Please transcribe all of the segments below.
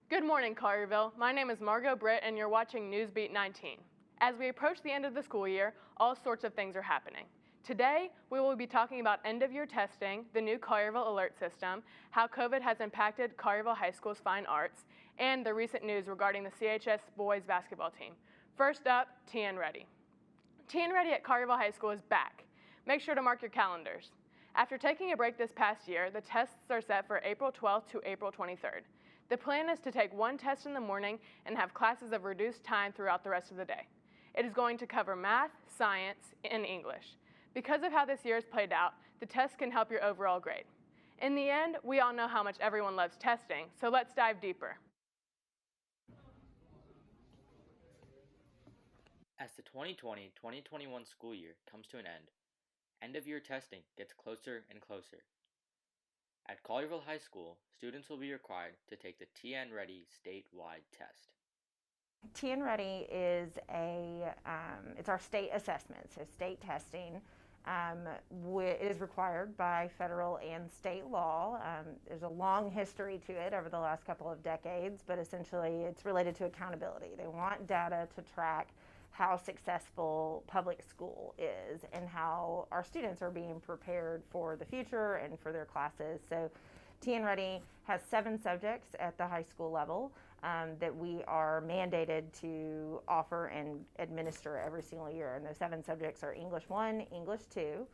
Good morning, Collierville. My name is Margot Britt, and you're watching NewsBeat 19. As we approach the end of the school year, all sorts of things are happening. Today, we will be talking about end-of-year testing, the new Collierville alert system, how COVID has impacted Collierville High School's fine arts, and the recent news regarding the CHS boys basketball team. First up, TN Ready. TN Ready at Collierville High School is back. Make sure to mark your calendars. After taking a break this past year, the tests are set for April 12th to April 23rd. The plan is to take one test in the morning and have classes of reduced time throughout the rest of the day. It is going to cover math, science, and English. Because of how this year has played out, the test can help your overall grade. In the end, we all know how much everyone loves testing, so let's dive deeper. As the 2020-2021 school year comes to an end-of-year testing gets closer and closer. At Collierville High School, students will be required to take the TN Ready statewide test. TN Ready is it's our state assessment, so state testing. It is required by federal and state law. There's a long history to it over the last couple of decades, but essentially it's related to accountability. They want data to track how successful public school is and how our students are being prepared for the future and for their classes. So TN Ready has 7 subjects at the high school level that we are mandated to offer and administer every single year. And those 7 subjects are English 1, English 2,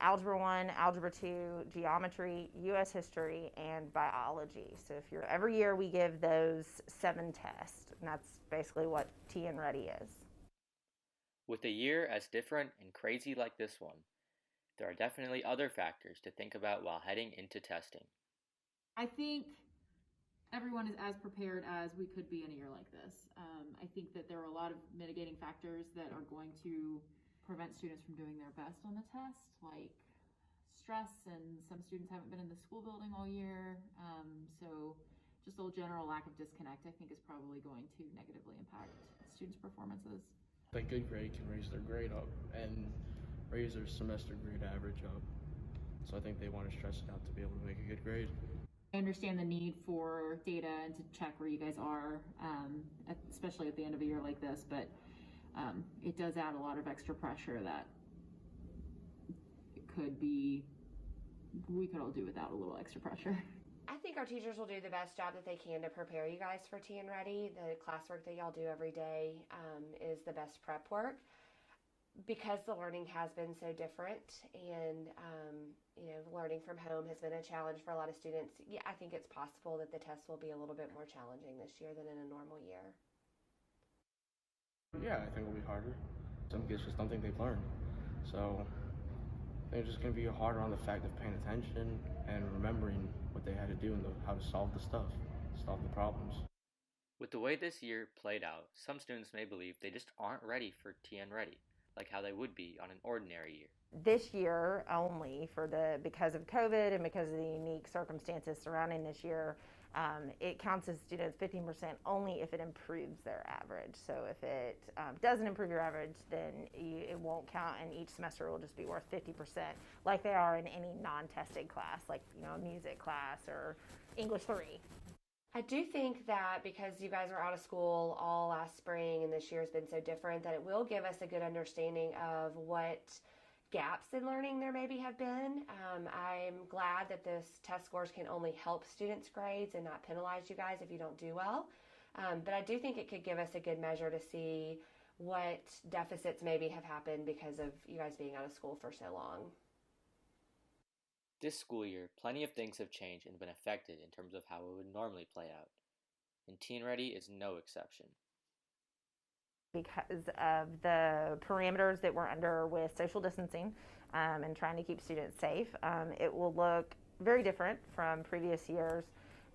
Algebra 1, Algebra 2, Geometry, U.S. History, and Biology. So every year we give those 7 tests, and that's basically what TN Ready is. With a year as different and crazy like this one, there are definitely other factors to think about while heading into testing. I think everyone is as prepared as we could be in a year like this. I think that there are a lot of mitigating factors that are going to prevent students from doing their best on the test, like stress, and some students haven't been in the school building all year. So just a general lack of disconnect, I think, is probably going to negatively impact students' performances. A good grade can raise their grade up and raise their semester grade average up. So I think they want to stress it out to be able to make a good grade. I understand the need for data and to check where you guys are, especially at the end of a year like this, but it does add a lot of extra pressure that we could all do without a little extra pressure. I think our teachers will do the best job that they can to prepare you guys for TN Ready. The classwork that y'all do every day is the best prep work. Because the learning has been so different, and learning from home has been a challenge for a lot of students. Yeah, I think it's possible that the test will be a little bit more challenging this year than in a normal year. Yeah, I think it'll be harder. Some kids just don't think they've learned. So they're just going to be harder on the fact of paying attention and remembering what they had to do and how to solve the problems. With the way this year played out, some students may believe they just aren't ready for TN Ready, like how they would be on an ordinary year. This year only, because of COVID and because of the unique circumstances surrounding this year, it counts as students 15% only if it improves their average. So if it doesn't improve your average, then it won't count, and each semester will just be worth 50%, like they are in any non-tested class, like music class or English 3. I do think that because you guys were out of school all last spring and this year has been so different, that it will give us a good understanding of what gaps in learning there maybe have been. I'm glad that this test scores can only help students' grades and not penalize you guys if you don't do well. But I do think it could give us a good measure to see what deficits maybe have happened because of you guys being out of school for so long. This school year, plenty of things have changed and been affected in terms of how it would normally play out, and TN Ready is no exception. Because of the parameters that we're under with social distancing and trying to keep students safe, it will look very different from previous years.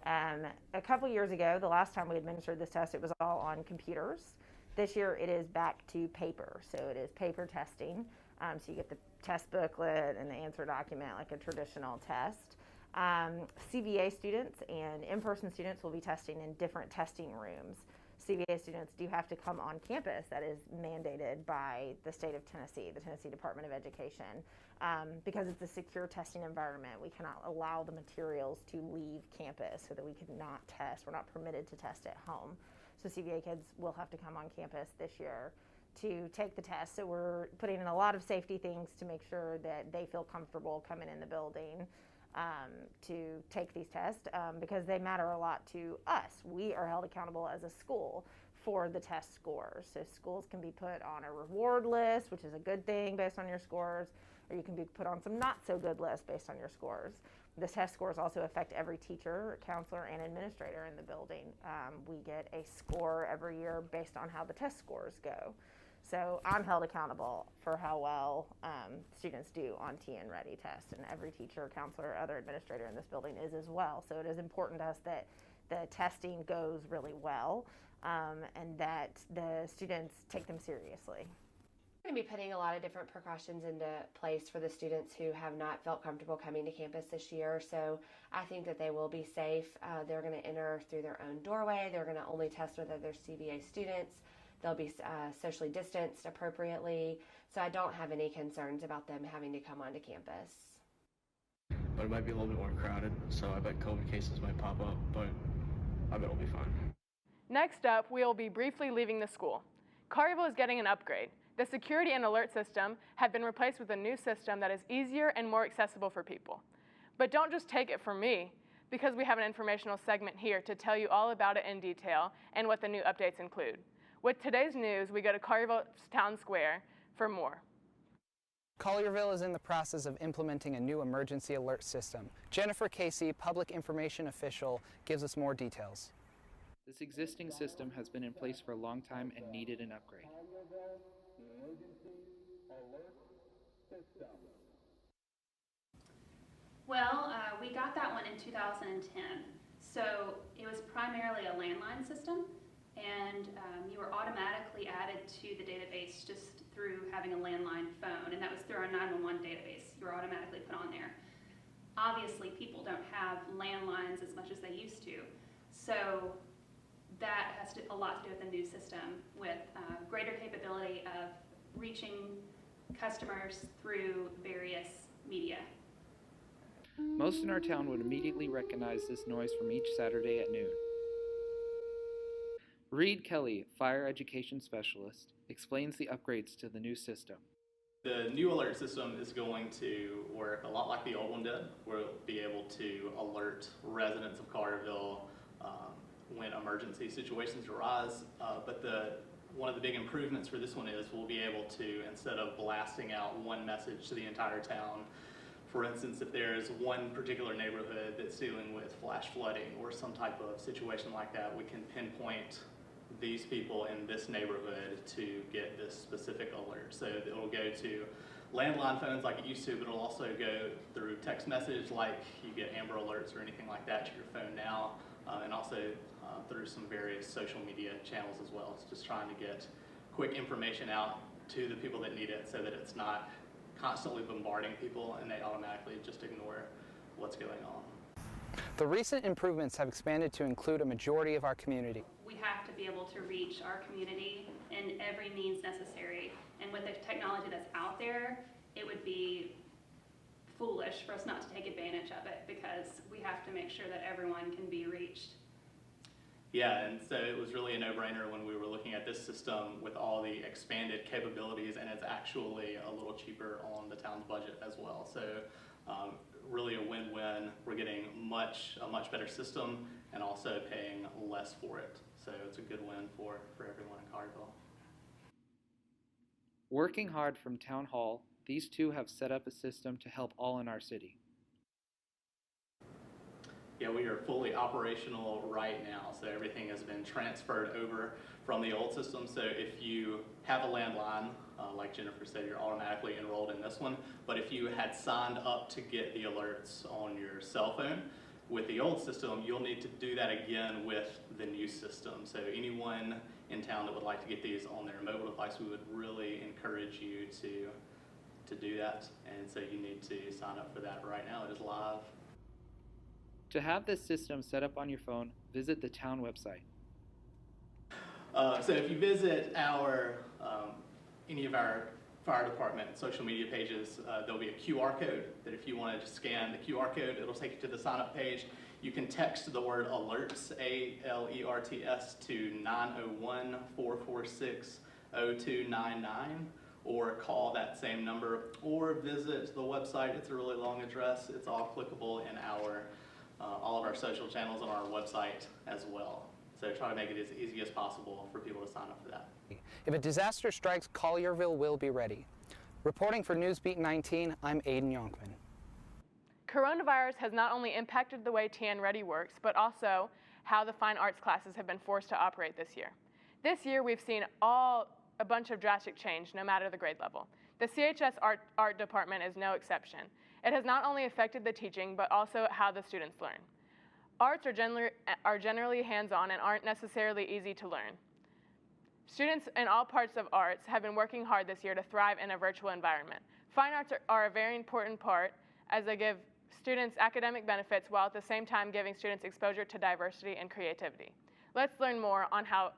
A couple years ago, the last time we administered this test, it was all on computers. This year it is back to paper, so it is paper testing. So you get the test booklet and the answer document like a traditional test. CVA students and in-person students will be testing in different testing rooms. CVA students do have to come on campus. That is mandated by the state of Tennessee, the Tennessee Department of Education, because it's a secure testing environment. We cannot allow the materials to leave campus so that we could not test. We're not permitted to test at home. So CVA kids will have to come on campus this year to take the test. So we're putting in a lot of safety things to make sure that they feel comfortable coming in the building to take these tests because they matter a lot to us. We are held accountable as a school for the test scores. So schools can be put on a reward list, which is a good thing based on your scores, or you can be put on some not so good lists based on your scores. The test scores also affect every teacher, counselor, and administrator in the building. We get a score every year based on how the test scores go. So I'm held accountable for how well students do on TN Ready test, and every teacher, counselor, other administrator in this building is as well. So it is important to us that the testing goes really well and that the students take them seriously. We're going to be putting a lot of different precautions into place for the students who have not felt comfortable coming to campus this year. So I think that they will be safe. They're going to enter through their own doorway. They're going to only test with other CVA students. They'll be socially distanced appropriately, so I don't have any concerns about them having to come onto campus. But it might be a little bit more crowded, so I bet COVID cases might pop up, but I bet it'll be fine. Next up, we will be briefly leaving the school. Collierville is getting an upgrade. The security and alert system have been replaced with a new system that is easier and more accessible for people. But don't just take it from me, because we have an informational segment here to tell you all about it in detail and what the new updates include. With today's news, we go to Collierville Town Square for more. Collierville is in the process of implementing a new emergency alert system. Jennifer Casey, public information official, gives us more details. This existing system has been in place for a long time and needed an upgrade. Well, we got that one in 2010. So it was primarily a landline system, and you were automatically added to the database just through having a landline phone, and that was through our 911 database. You were automatically put on there. Obviously, people don't have landlines as much as they used to, so that has a lot to do with the new system, with greater capability of reaching customers through various media. Most in our town would immediately recognize this noise from each Saturday at noon. Reed Kelly, Fire Education Specialist, explains the upgrades to the new system. The new alert system is going to work a lot like the old one did. We'll be able to alert residents of Collierville when emergency situations arise. But one of the big improvements for this one is we'll be able to, instead of blasting out one message to the entire town, for instance, if there's one particular neighborhood that's dealing with flash flooding or some type of situation like that, we can pinpoint these people in this neighborhood to get this specific alert. So it'll go to landline phones like it used to, but it'll also go through text message like you get Amber Alerts or anything like that to your phone now, and also through some various social media channels as well. It's just trying to get quick information out to the people that need it so that it's not constantly bombarding people and they automatically just ignore what's going on. The recent improvements have expanded to include a majority of our community. We have to be able to reach our community in every means necessary, and with the technology that's out there, it would be foolish for us not to take advantage of it, because we have to make sure that everyone can be reached. Yeah, and so it was really a no-brainer when we were looking at this system with all the expanded capabilities, and it's actually a little cheaper on the town's budget as well. So really a win-win. We're getting a much better system and also paying less for it. So it's a good win for everyone in Collierville. Working hard from Town Hall, these two have set up a system to help all in our city. Yeah, we are fully operational right now, so everything has been transferred over from the old system. So if you have a landline, like Jennifer said, you're automatically enrolled in this one. But if you had signed up to get the alerts on your cell phone, with the old system, you'll need to do that again with the new system. So anyone in town that would like to get these on their mobile device, we would really encourage you to do that. And so you need to sign up for that right now. It is live. To have this system set up on your phone, visit the town website. So if you visit any of our fire department social media pages, there'll be a QR code that if you want to scan the QR code, it'll take you to the sign up page. You can text the word alerts, ALERTS, to 901-446-0299, or call that same number, or visit the website. It's a really long address. It's all clickable in all of our social channels on our website as well. So try to make it as easy as possible for people to sign up for that. If a disaster strikes, Collierville will be ready. Reporting for NewsBeat 19, I'm Aiden Yonkman. Coronavirus has not only impacted the way TN Ready works, but also how the fine arts classes have been forced to operate this year. This year, we've seen a bunch of drastic change, no matter the grade level. The CHS art department is no exception. It has not only affected the teaching, but also how the students learn. Arts are generally hands-on and aren't necessarily easy to learn. Students in all parts of arts have been working hard this year to thrive in a virtual environment. Fine arts are a very important part as they give students academic benefits while at the same time giving students exposure to diversity and creativity. Let's learn more on how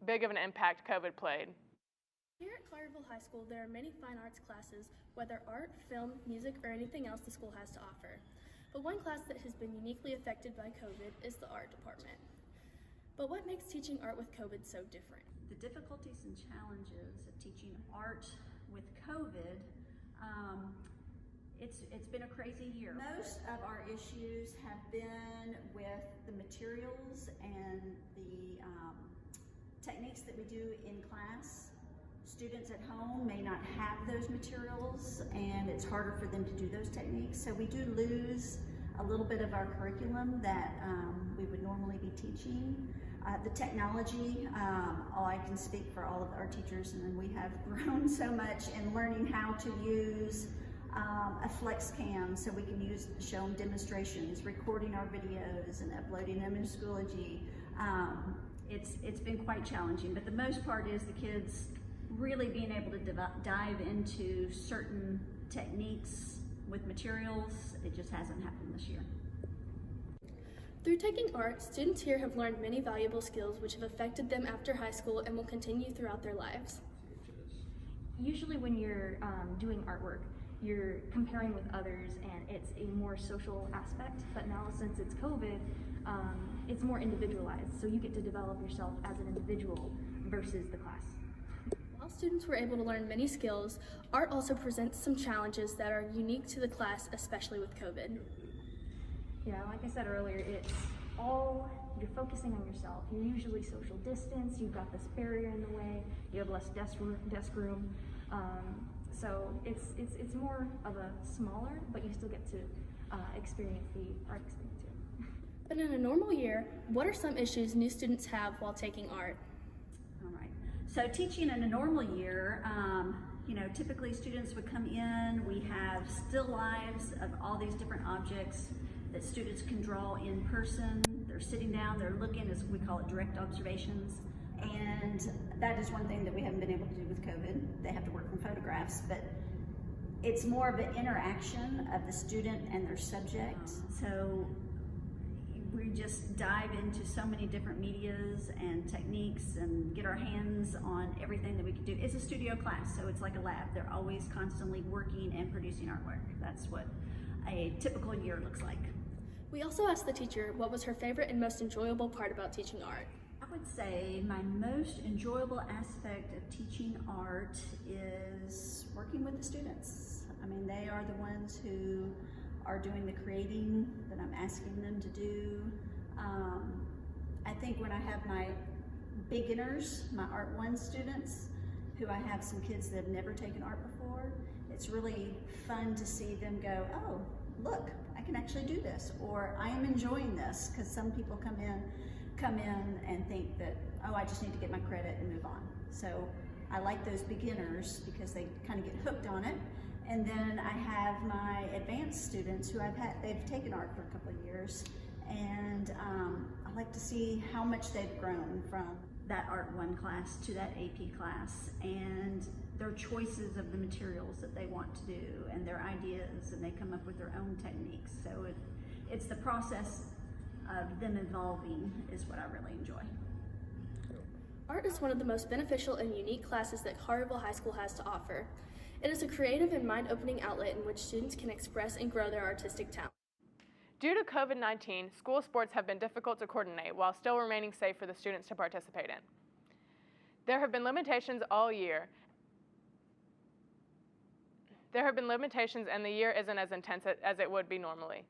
big of an impact COVID played. Here at Collierville High School, there are many fine arts classes, whether art, film, music, or anything else the school has to offer. But one class that has been uniquely affected by COVID is the art department. But what makes teaching art with COVID so different? The difficulties and challenges of teaching art with COVID, it's been a crazy year. Most of our issues have been with the materials and the techniques that we do in class. Students at home may not have those materials, and it's harder for them to do those techniques. So we do lose a little bit of our curriculum that we would normally be teaching. The technology, I can speak for all of our teachers, and we have grown so much in learning how to use a flex cam so we can show them demonstrations, recording our videos and uploading them in Schoology. It's been quite challenging, but the most part is the kids really being able to dive into certain techniques with materials. It just hasn't happened this year. Through taking art, students here have learned many valuable skills which have affected them after high school and will continue throughout their lives. Usually when you're doing artwork, you're comparing with others and it's a more social aspect, but now since it's COVID, it's more individualized, so you get to develop yourself as an individual versus the class. While students were able to learn many skills, art also presents some challenges that are unique to the class, especially with COVID. Yeah, like I said earlier, you're focusing on yourself. You're usually social distance, you've got this barrier in the way, you have less desk room. So it's more of a smaller, but you still get to experience the art experience too. But in a normal year, what are some issues new students have while taking art? All right, so teaching in a normal year, typically students would come in, we have still lives of all these different objects that students can draw in person. They're sitting down, they're looking, as we call it, direct observations. And that is one thing that we haven't been able to do with COVID. They have to work from photographs, but it's more of an interaction of the student and their subject. So we just dive into so many different medias and techniques and get our hands on everything that we can do. It's a studio class, so it's like a lab. They're always constantly working and producing artwork. That's what a typical year looks like. We also asked the teacher what was her favorite and most enjoyable part about teaching art. I would say my most enjoyable aspect of teaching art is working with the students. I mean, they are the ones who are doing the creating that I'm asking them to do. I think when I have my beginners, my Art 1 students, who I have some kids that have never taken art before, it's really fun to see them go, oh, look, I can actually do this, or I am enjoying this, because some people come in and think that, oh, I just need to get my credit and move on. So I like those beginners because they kind of get hooked on it. And then I have my advanced students who they've taken art for a couple of years, and I like to see how much they've grown from that Art 1 class to that AP class, and their choices of the materials that they want to do and their ideas, and they come up with their own techniques. So it's the process of them evolving is what I really enjoy. Art is one of the most beneficial and unique classes that Collierville High School has to offer. It is a creative and mind-opening outlet in which students can express and grow their artistic talent. Due to COVID-19, school sports have been difficult to coordinate while still remaining safe for the students to participate in. There have been limitations all year. And the year isn't as intense as it would be normally.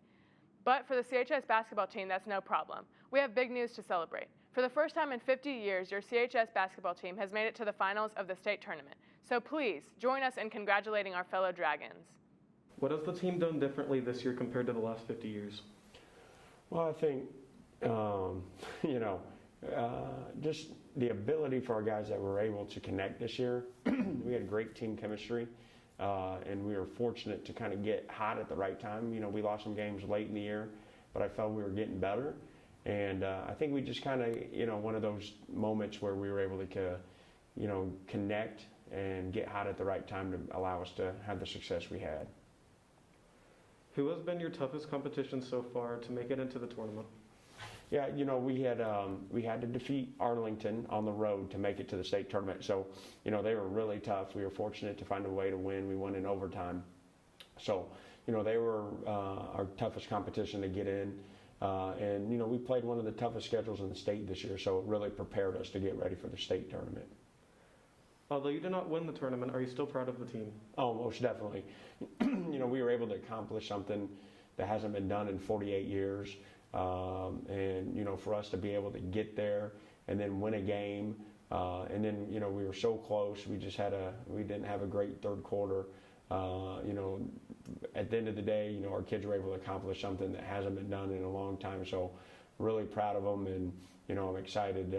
But for the CHS basketball team, that's no problem. We have big news to celebrate. For the first time in 50 years, your CHS basketball team has made it to the finals of the state tournament. So please, join us in congratulating our fellow Dragons. What has the team done differently this year compared to the last 50 years? Well, I think, just the ability for our guys that were able to connect this year. We had great team chemistry. And we were fortunate to kind of get hot at the right time. We lost some games late in the year, but I felt we were getting better. And I think we just kind of, one of those moments where we were able to, connect and get hot at the right time to allow us to have the success we had. Who has been your toughest competition so far to make it into the tournament? Yeah, we had to defeat Arlington on the road to make it to the state tournament. So, they were really tough. We were fortunate to find a way to win. We won in overtime. So, they were our toughest competition to get in. And we played one of the toughest schedules in the state this year, so it really prepared us to get ready for the state tournament. Although you did not win the tournament, are you still proud of the team? Oh, most definitely. We were able to accomplish something that hasn't been done in 48 years. And for us to be able to get there and then win a game, and then we were so close. We didn't have a great third quarter. At the end of the day, our kids were able to accomplish something that hasn't been done in a long time. So really proud of them, and I'm excited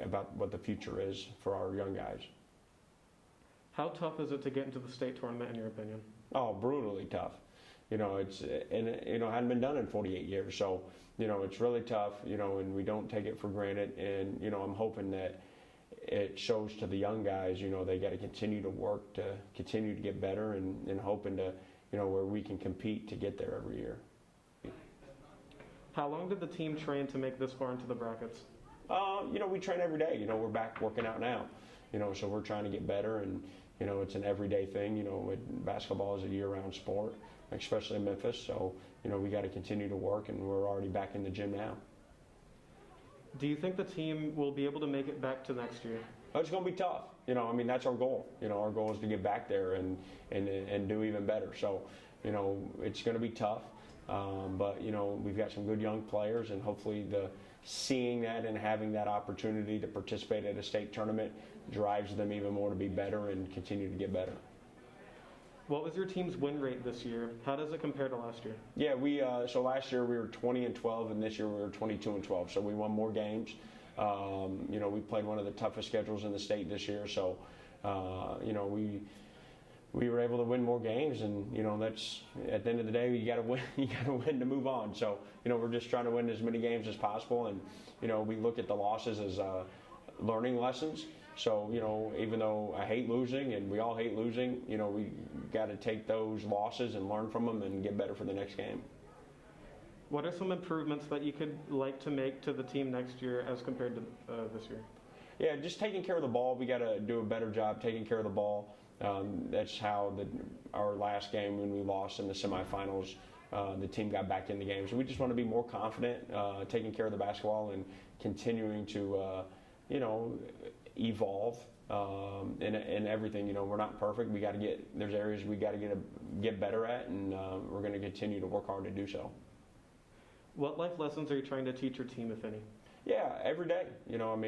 about what the future is for our young guys. How tough is it to get into the state tournament, in your opinion? Oh, brutally tough. It hadn't been done in 48 years. So, it's really tough, and we don't take it for granted. And, I'm hoping that it shows to the young guys, they got to continue to work to continue to get better, and hoping to, where we can compete to get there every year. How long did the team train to make this far into the brackets? We train every day. We're back working out now, so we're trying to get better, and, it's an everyday thing. Basketball is a year-round sport, especially in Memphis. So, we got to continue to work, and we're already back in the gym now. Do you think the team will be able to make it back to next year? Oh, it's going to be tough. That's our goal. Our goal is to get back there and do even better. So, it's going to be tough. But, we've got some good young players, and hopefully seeing that and having that opportunity to participate at a state tournament drives them even more to be better and continue to get better. What was your team's win rate this year? How does it compare to last year? Yeah, so last year we were 20-12, and this year we were 22-12. So we won more games. We played one of the toughest schedules in the state this year. So, we were able to win more games, and that's at the end of the day you got to win. You got to win to move on. So we're just trying to win as many games as possible, and we look at the losses as learning lessons. So, even though I hate losing, and we all hate losing, we got to take those losses and learn from them and get better for the next game. What are some improvements that you could like to make to the team next year as compared to this year? Yeah, just taking care of the ball. We got to do a better job taking care of the ball. That's how our last game when we lost in the semifinals, the team got back in the game. So we just want to be more confident, taking care of the basketball and continuing to, evolve in everything. We're not perfect. There's areas we got to get better at, and we're going to continue to work hard to do so. What life lessons are you trying to teach your team, if any? Yeah, every day.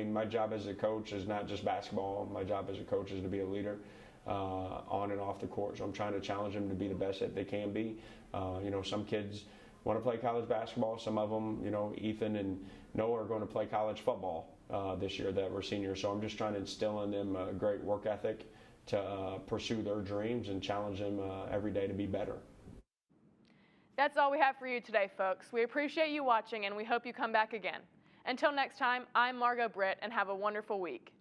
My job as a coach is not just basketball. My job as a coach is to be a leader on and off the court. So I'm trying to challenge them to be the best that they can be. Some kids want to play college basketball. Some of them, Ethan and Noah are going to play college football this year that we're seniors. So I'm just trying to instill in them a great work ethic to pursue their dreams and challenge them every day to be better. That's all we have for you today, folks. We appreciate you watching, and we hope you come back again. Until next time, I'm Margot Britt, and have a wonderful week.